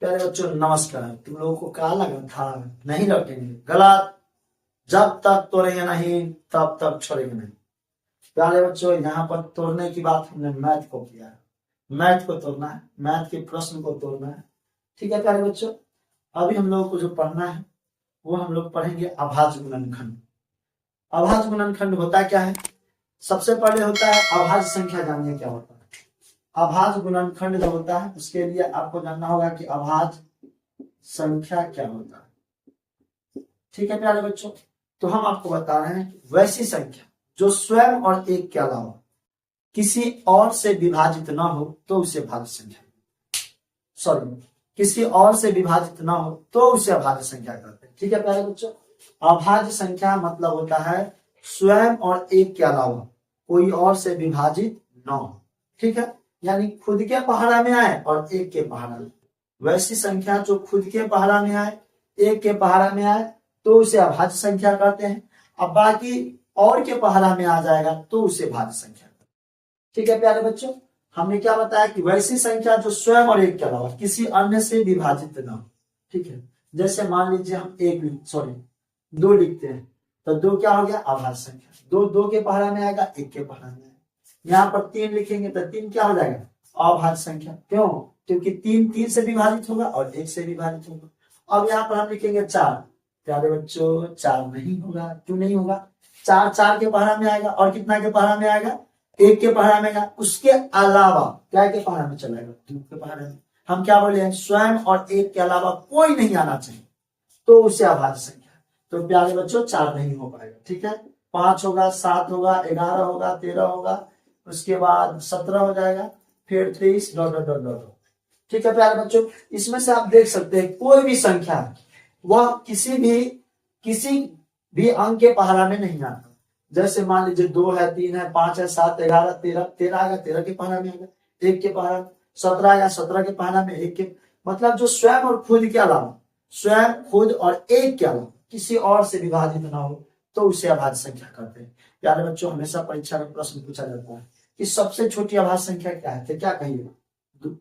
प्यारे बच्चों नमस्कार। तुम लोगों को कहा लगा था नहीं लौटेंगे, गलत। जब तक तोड़ेंगे नहीं तब तक छोड़ेंगे नहीं। प्यारे बच्चों यहाँ पर तोड़ने की बात हमने मैथ को किया है। मैथ को तोड़ना है, मैथ के प्रश्न को तोड़ना है। ठीक है प्यारे बच्चों, अभी हम लोगों को जो पढ़ना है वो हम लोग पढ़ेंगे अभाज्य गुणनखंड। अभाज्य गुणनखंड होता क्या है? सबसे पहले होता है अभाज्य संख्या। जानिए क्या होता है अभाज्य गुणनखंड। जो होता है उसके लिए आपको जानना होगा कि अभाज्य संख्या क्या होता है। ठीक है प्यारे बच्चों, तो हम आपको बता रहे हैं वैसी संख्या जो स्वयं और एक के अलावा किसी और से विभाजित ना हो तो उसे भाज्य संख्या, सॉरी, किसी और से विभाजित ना हो तो उसे अभाज्य संख्या कहते हैं। ठीक है प्यारे बच्चों, अभाज्य संख्या मतलब होता है स्वयं और एक के अलावा कोई और से विभाजित ना हो। ठीक है, यानी खुद के पहाड़ा में आए और एक के पहाड़ा में। वैसी संख्या जो खुद के पहाड़ा में आए, एक के पहाड़ा में आए तो उसे अभाज्य संख्या कहते हैं। अब बाकी और के पहाड़ा में आ जाएगा तो उसे भाज्य संख्या कहते हैं। ठीक है प्यारे बच्चों, हमने क्या बताया कि वैसी संख्या जो स्वयं और एक के अलावा किसी अन्य से विभाजित ना हो। ठीक है, जैसे मान लीजिए हम दो लिखते हैं तो दो क्या हो गया? अभाज्य संख्या। दो दो के पहाड़ा में आएगा, एक के पहाड़ा में आएगा। यहाँ पर तीन लिखेंगे तो तीन क्या हो जाएगा? अभाज्य संख्या। क्यों? क्योंकि तीन तीन से विभाजित होगा और एक से विभाजित होगा। अब यहाँ पर हम लिखेंगे चार। प्यारे बच्चों चार नहीं होगा। क्यों नहीं होगा? चार चार के पहाड़ा में आएगा और कितना के पहाड़ा में आएगा? एक के पहाड़ा में आएगा। उसके अलावा क्या के पहाड़ा में चला जाएगा? दो के पहाड़ा में। हम क्या बोले हैं? स्वयं और एक के अलावा कोई नहीं आना चाहिए तो उसे अभाज्य संख्या। तो प्यारे बच्चों चार नहीं हो पाएगा। ठीक है, 5 होगा, 7 होगा, 11 होगा, 13 होगा, उसके बाद 17 हो जाएगा, फिर 23 डॉट डॉट डॉट डॉट। ठीक है प्यारे बच्चों, इसमें से आप देख सकते हैं कोई भी संख्या वह किसी भी अंक के पहाड़ा में नहीं आता। जैसे मान लीजिए 2 है, 3 है, 5 है, 7, 11, 13, 13 आएगा, 13 के पहाड़ा में आएगा, एक के पहाड़ा में। 17 आएगा, 17 के पहाड़ा में, एक के। मतलब जो स्वयं और खुद के अलावा, स्वयं खुद और एक के अलावा किसी और से विभाजित ना हो तो उसे अभाज्य संख्या कहते हैं। प्यारे बच्चों हमेशा परीक्षा में प्रश्न पूछा जाता है कि सबसे छोटी अभाज्य संख्या क्या है, तो क्या कहिएगा? 2।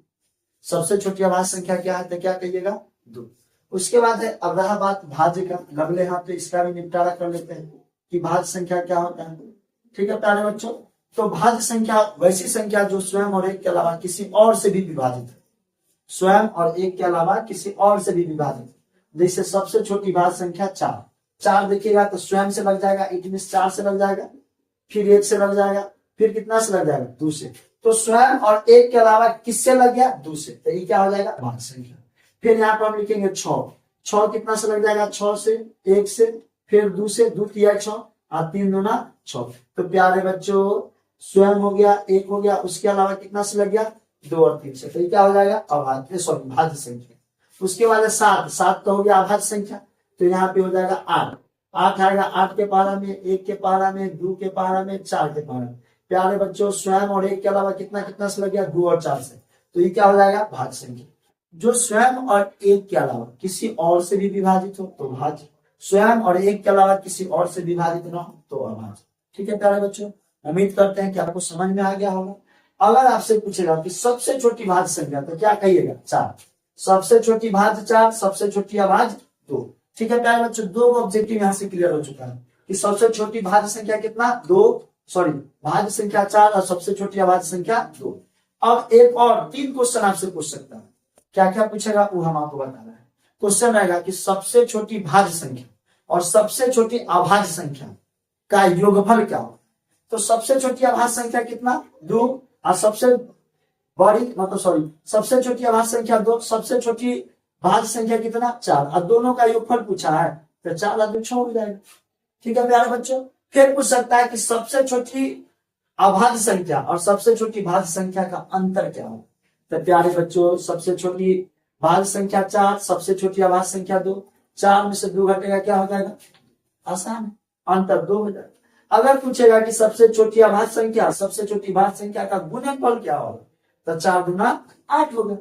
सबसे छोटी अभाज्य संख्या क्या है, तो क्या कहिएगा? 2। उसके बाद है, अब रहा बात भाज्य का, अगले हाथ पे इसका भी निपटारा कर लेते हैं कि भाज्य संख्या क्या होता है। ठीक है प्यारे बच्चों, तो भाज्य संख्या वैसी संख्या जो स्वयं और एक के अलावा किसी और से भी विभाजित है। स्वयं और एक के अलावा किसी और से भी विभाजित। जैसे सबसे छोटी भाज्य संख्या 4। 4 देखिएगा तो स्वयं से लग जाएगा, 4 से लग जाएगा, फिर 1 से लग जाएगा, फिर कितना से लग जाएगा? 2 से। तो स्वयं और एक के अलावा किससे लग गया? 2 से। तो ये क्या हो जाएगा? भाज्य संख्या। फिर यहाँ पर हम लिखेंगे 6। 6 कितना से लग जाएगा? 6 से, 1 से, फिर 2 से, 2 तिया 6 और 3 दूना 6। तो प्यारे बच्चों स्वयं हो गया, एक हो गया, उसके अलावा कितना से लग गया? 2 और 3 से। तो ये क्या हो जाएगा? अभाज्य, सॉरी भाज्य संख्या। उसके बाद 7। 7 तो हो गया अभाज्य संख्या, तो यहाँ पे हो जाएगा 8। 8 आएगा, 8 के पहाड़ा में, 1 के पहाड़ा में, 2 के पहाड़ा में, 4 के पहाड़ा में। प्यारे बच्चों स्वयं और एक के अलावा कितना कितना से लग गया? 2 और 4 से। तो ये क्या हो जाएगा? भाज्य संख्या। जो स्वयं और एक के अलावा किसी और से भी विभाजित हो तो भाज्य, स्वयं और एक के अलावा किसी और से विभाजित ना हो तो अभाज्य। ठीक है प्यारे बच्चों, उम्मीद करते हैं कि आपको समझ में आ गया होगा। अगर आपसे पूछेगा कि सबसे छोटी भाज्य संख्या, तो क्या कहिएगा? 4। सबसे छोटी भाज्य 4, सबसे छोटी अभाज्य 2। ठीक है प्यारे बच्चों, 2 ऑब्जेक्टिव यहाँ से क्लियर हो चुका है कि सबसे छोटी भाज्य संख्या कितना? 2, सॉरी भाज्य संख्या 4 और सबसे छोटी अभाज्य संख्या 2। अब एक और 3 क्वेश्चन आपसे पूछ सकता है। क्या क्या पूछेगा वो हम आपको बताना है। क्वेश्चन आएगा कि सबसे छोटी भाज्य संख्या और सबसे छोटी अभाज्य संख्या का योगफल क्या हो। तो सबसे छोटी अभाज्य संख्या कितना? 2 और सबसे बड़ी सबसे छोटी अभाज्य संख्या 2, सबसे छोटी भाज्य संख्या कितना? 4 और दोनों का योगफल पूछा है तो 4 और 2 6 हो जाएगा। ठीक है प्यारे बच्चों, फिर पूछ सकता है कि सबसे छोटी अभाज्य संख्या और सबसे छोटी भाज्य संख्या का अंतर क्या हो। तो प्यारे बच्चों सबसे छोटी भाज्य संख्या 4, सबसे छोटी अभाज्य संख्या 2, 4 में से 2 घटेगा, क्या हो जाएगा? आसान, अंतर 2 हो जाएगा। अगर पूछेगा कि सबसे छोटी अभाज्य संख्या सबसे छोटी भाज्य संख्या का गुणनफल क्या होगा, तो 4 दूना 8 होगा।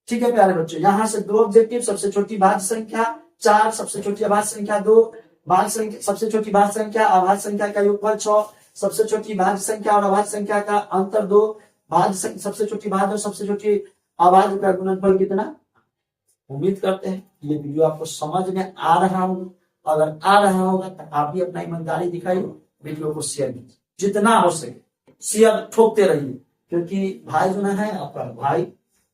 ठीक है प्यारे बच्चों, यहाँ से 2 ऑब्जेक्टिव, सबसे छोटी भाज्य संख्या 4, सबसे छोटी अभाज्य संख्या 2, भाज्य संख्या, सबसे छोटी भाज्य संख्या अभाज्य संख्या का योगफल 6, सबसे छोटी भाज्य संख्या और अभाज्य संख्या का अंतर 2, भाज्य सबसे छोटी भाज्य और सबसे छोटी अभाज्य का गुणनफल कितना? उम्मीद करते हैं ये वीडियो आपको समझ में आ रहा होगा। अगर आ रहा होगा तो आप भी अपना ईमानदारी दिखाइए, वीडियो को शेयर कीजिए, जितना हो सके शेयर ठोकते रहिए, क्योंकि भाई जो है आपका भाई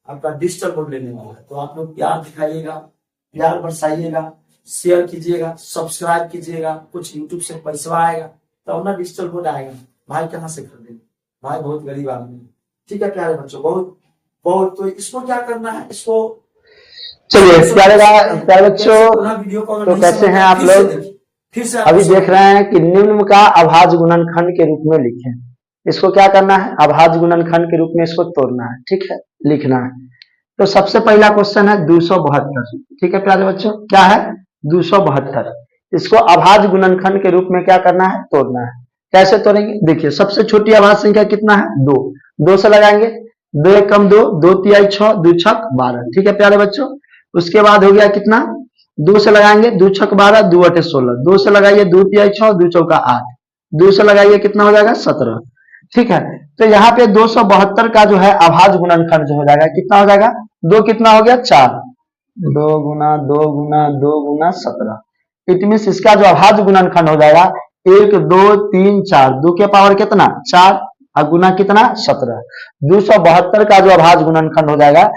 आपका डिजिटल बोर्ड लेने वाला है। तो आप लोग प्यार दिखाइएगा, प्यार बरसाइएगा, शेयर कीजिएगा, सब्सक्राइब कीजिएगा। कुछ यूट्यूब से पैसा आएगा तो ना डिजिटल बोर्ड आएगा, भाई कहाँ से खरीदेंगे, भाई बहुत गरीब आदमी है। ठीक है प्यारे बच्चों, बहुत बहुत तो इसको क्या करना है, इसको चलिए प्यारे बच्चों, वीडियो को तो कैसे हैं आप लोग? फिर से अभी देख रहे हैं कि निम्न का अभाज्य गुणनखंड के रूप में लिखें। इसको क्या करना है? अभाज्य गुणनखंड के रूप में इसको तोड़ना है, ठीक है, लिखना है। तो सबसे पहला क्वेश्चन है 272। ठीक है प्यारे बच्चों, क्या है? 272। इसको अभाज्य गुणनखंड के रूप में क्या करना है? तोड़ना है। कैसे तोड़ेंगे? देखिए, सबसे छोटी अभाज्य संख्या कितना है? 2। 2 से लगाएंगे, 2 एक कम 2, 2 तिहाई 6, 2 छक 12। ठीक है प्यारे बच्चों, उसके बाद हो गया कितना? 2 से लगाएंगे, 2 छक 12, 2 अठे 16। 2 से लगाइए, 2 तिहाई 6, 2 चौका 8। 2 से लगाइए, कितना हो जाएगा? 17। ठीक है, तो यहाँ पे 272 का जो है अभाज्य गुणनखंड जो हो जाएगा, कितना हो जाएगा? 2 कितना हो गया? 4। 2 गुना 2 गुना 2 गुना 17। इट मीन इसका जो अभाज्य गुणनखंड हो जाएगा 1 2 3 4। 2 के पावर कितना? 4 और गुना कितना? 17। 272 का जो अभाज्य गुणनखंड हो जाएगा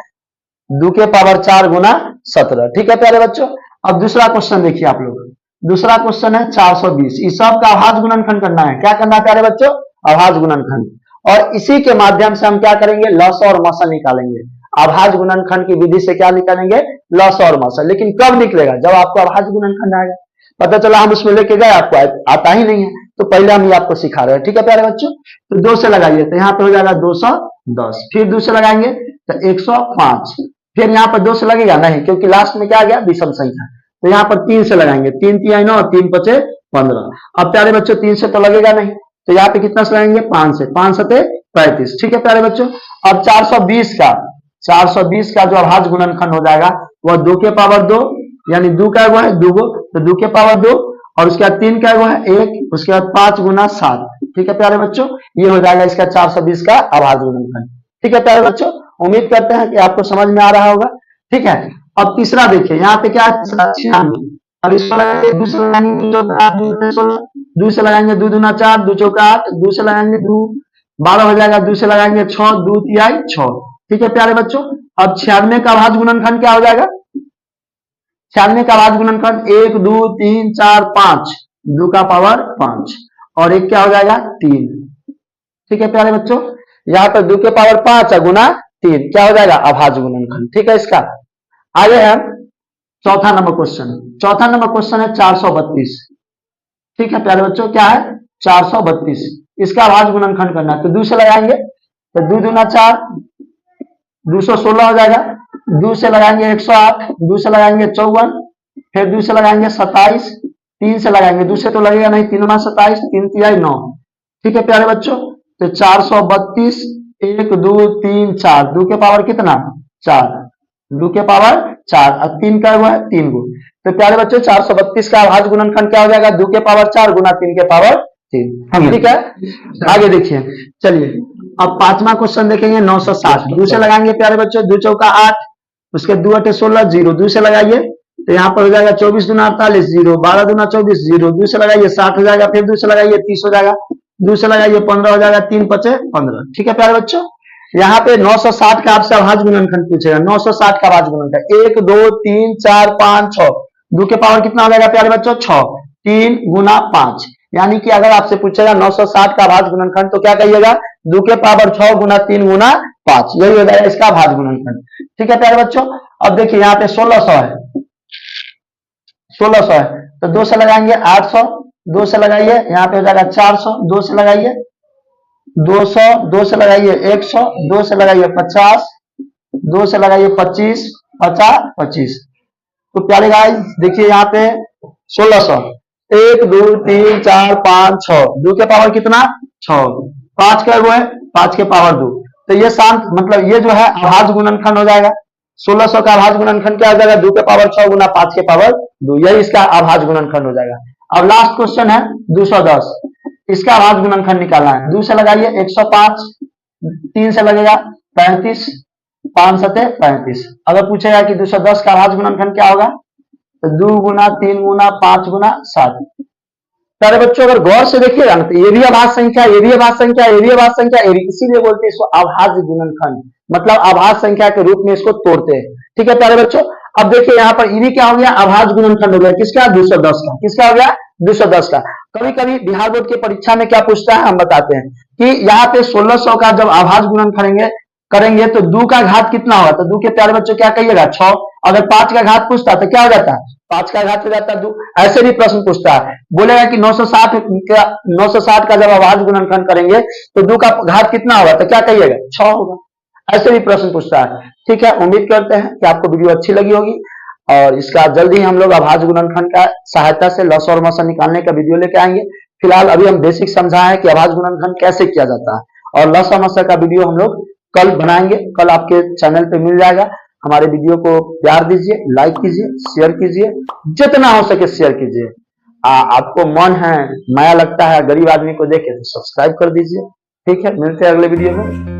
2 के पावर 4 गुना 17। ठीक है प्यारे बच्चों, अब दूसरा क्वेश्चन देखिए आप लोग। दूसरा क्वेश्चन है 420। इस सब का अभाज्य गुणनखंड करना है। क्या करना है प्यारे बच्चों? अभाज्य गुणनखंड। और इसी के माध्यम से हम क्या करेंगे? लॉस और मौसा निकालेंगे। अभाज्य गुणनखंड की विधि से क्या निकालेंगे? लॉस और मौसा। लेकिन कब निकलेगा? जब आपको अभाज्य गुणनखंड आएगा। पता चला हम उसमें लेके गए, आपको आता ही नहीं है, तो पहले हम ये आपको सिखा रहे हैं। ठीक है प्यारे बच्चों, तो 2 से लगाइए, तो यहाँ पे हो जाएगा 210। फिर 2 से लगाएंगे तो 105। फिर यहाँ पर 2 से लगेगा नहीं, क्योंकि लास्ट में क्या आ गया? विषम संख्या। तो यहाँ पर 3 से लगाएंगे, 3 तिहाई 9, 3 पचे 15। अब प्यारे बच्चों 3 से तो लगेगा नहीं, तो यहाँ पे कितना से लगाएंगे? 5 से। 5 सते 35। ठीक है प्यारे बच्चों, अब 420 का जो अभाज्य गुणनखंड हो जाएगा वह 2 के पावर 2, यानी 2 का एगो है 2 गो, तो 2 के पावर 2, और उसके बाद 3 का एगो है 1, उसके बाद 5 गुना 7। ठीक है प्यारे बच्चों, ये हो जाएगा इसका 420 का अभाज्य गुणनखंड। ठीक है प्यारे बच्चों, उम्मीद करते हैं कि आपको समझ में आ रहा होगा। ठीक है, अब तीसरा देखिए, यहाँ पे क्या है? 96। अब इसको लगाएंगे, 2 से लगाएंगे 2 से लगाएंगे 2 दूना 4, 2 चौका 8, 2 से लगाएंगे 2 12 हो जाएगा, 2 से लगाएंगे 6, 2 तिहाई 6। ठीक है प्यारे बच्चों, अब 96 का अभाज्य गुणनखंड क्या हो जाएगा? 96 का अभाज्य गुणनखंड 1 2 3 4 5, 2 का पावर 5 और 1 क्या हो जाएगा? 3। ठीक है प्यारे बच्चों, यहाँ पर 2 के पावर 5 गुना 3 क्या हो जाएगा? अभाज्य गुणनखंड। ठीक है, इसका आगे है चौथा नंबर क्वेश्चन। चौथा नंबर क्वेश्चन है 432। ठीक है प्यारे बच्चों, क्या है? 432। इसका अभाज्य गुणनखंड करना है, तो 2 से लगाएंगे, तो 2 दूना 4, 216 हो जाएगा। 2 से लगाएंगे 108, 2 से लगाएंगे 54, फिर 2 से लगाएंगे 27, 3 से लगाएंगे, 2 से तो लगेगा नहीं, 3 गुना 27, 3 तिहाई 9। ठीक है प्यारे बच्चों, तो 432 1 2 3 4, 2 के पावर कितना? 4, 2 के पावर 4 और 3 का वो है 3 गो। तो प्यारे बच्चों 432 का अभाज्य गुणनखंड क्या हो जाएगा? 2 के पावर 4 गुना 3 के पावर 3। ठीक है, आगे देखिए, चलिए अब पांचवा क्वेश्चन देखेंगे 960। 2 से लगाएंगे प्यारे बच्चों, 2 चौका 8, उसके 2 अठे 16 0। 2 से लगाइए तो यहाँ पर हो जाएगा 24 दूना 48 0, 12 दूना 24 0। 2 से लगाइए 60 हो जाएगा, फिर 2 से लगाइए 30 हो जाएगा, 2 से लगाइए 15 हो जाएगा, 3 पचे 15। ठीक है प्यारे बच्चों, यहाँ पे 960 का आपसे अभाज्य गुणनखंड पूछेगा। 960 का अभाज्य गुणनखंड 1 2 3 4 5 6। 2 के पावर कितना हो जाएगा प्यारे बच्चों? 6। 3 गुना 5, यानी कि अगर आपसे पूछेगा 960 का अभाज्य गुणनखंड तो क्या कहिएगा? 2 के पावर 6 गुना 3 गुना 5, यही हो जाएगा इसका अभाज्य गुणनखंड। ठीक है प्यारे बच्चों, अब देखिए यहाँ पे 1600 है, 1600 है, तो 2 से लगाएंगे 800, 2 से लगाइए यहाँ पे हो जाएगा 400, 2 से लगाइए 200, 2 से लगाइए 100, 2 से लगाइए 50, 2 से लगाइए 25, 50 25। तो प्यारे गाइस देखिए यहाँ पे 1600, 1 2 3 4 5 6, 2 के पावर कितना? 6, 5 का वो है 5 के पावर 2। तो ये शांत मतलब ये जो है अभाज्य गुणनखंड हो जाएगा। 1600 का अभाज्य गुणनखंड क्या हो जाएगा? 2 के पावर 6 गुना 5 के पावर 2, यही इसका अभाज्य गुणनखंड हो जाएगा। अब लास्ट क्वेश्चन है 210। इसका अभाज्य गुणनखंड निकालना है। 2 से लगाइए 105, 3 से लगेगा 35, 5 सते 35। अगर पूछेगा कि 210 का अभाज्य गुणनखंड क्या होगा, तो 2 गुना 3 गुना 5 गुना 7। प्यारे बच्चों अगर गौर से देखिएगा ना, तो ये भी अभाज्य संख्या, ये भी अभाज्य संख्या, ये भी अभाज्य संख्या, ये भी, इसीलिए बोलते हैं इसको अभाज्य गुणनखंड, मतलब अभाज्य संख्या के रूप में इसको तोड़ते हैं। ठीक है प्यारे बच्चों, अब देखिए यहाँ पर ये भी क्या हो गया, अभाज्य गुणनखंड हो गया, किसका, 210 का। किसका हो गया, 210 का। कभी कभी बिहार बोर्ड की परीक्षा में क्या पूछता है, हम बताते हैं कि यहाँ पे 1600 का जब अभाज्य गुणन करेंगे तो 2 का घात कितना होगा, तो 2 के प्यारे बच्चों क्या कहिएगा, 6। अगर 5 का घात पूछता तो क्या हो जाता है, 5 का घात हो जाता है 2। ऐसे भी प्रश्न पूछता है, बोलेगा कि 960 का जब अभाज्य गुणनखंड करेंगे तो 2 का घात कितना होगा, तो क्या कहिएगा, 6 होगा। ऐसे भी प्रश्न पूछता है। ठीक है, उम्मीद करते हैं कि आपको वीडियो अच्छी लगी होगी, और इसका जल्दी हम लोग अभाज्य गुणनखंड का सहायता से लस और मस निकालने का वीडियो लेके आएंगे। फिलहाल अभी हम बेसिक समझा है कि अभाज्य गुणनखंड कैसे किया जाता है, और लस और मस का वीडियो हम लोग कल बनाएंगे, कल आपके चैनल पे मिल जाएगा। हमारे वीडियो को प्यार दीजिए, लाइक कीजिए, शेयर कीजिए, जितना हो सके शेयर कीजिए। आपको मन है, माया लगता है गरीब आदमी को देखे तो सब्सक्राइब कर दीजिए। ठीक है, मिलते हैं अगले वीडियो में।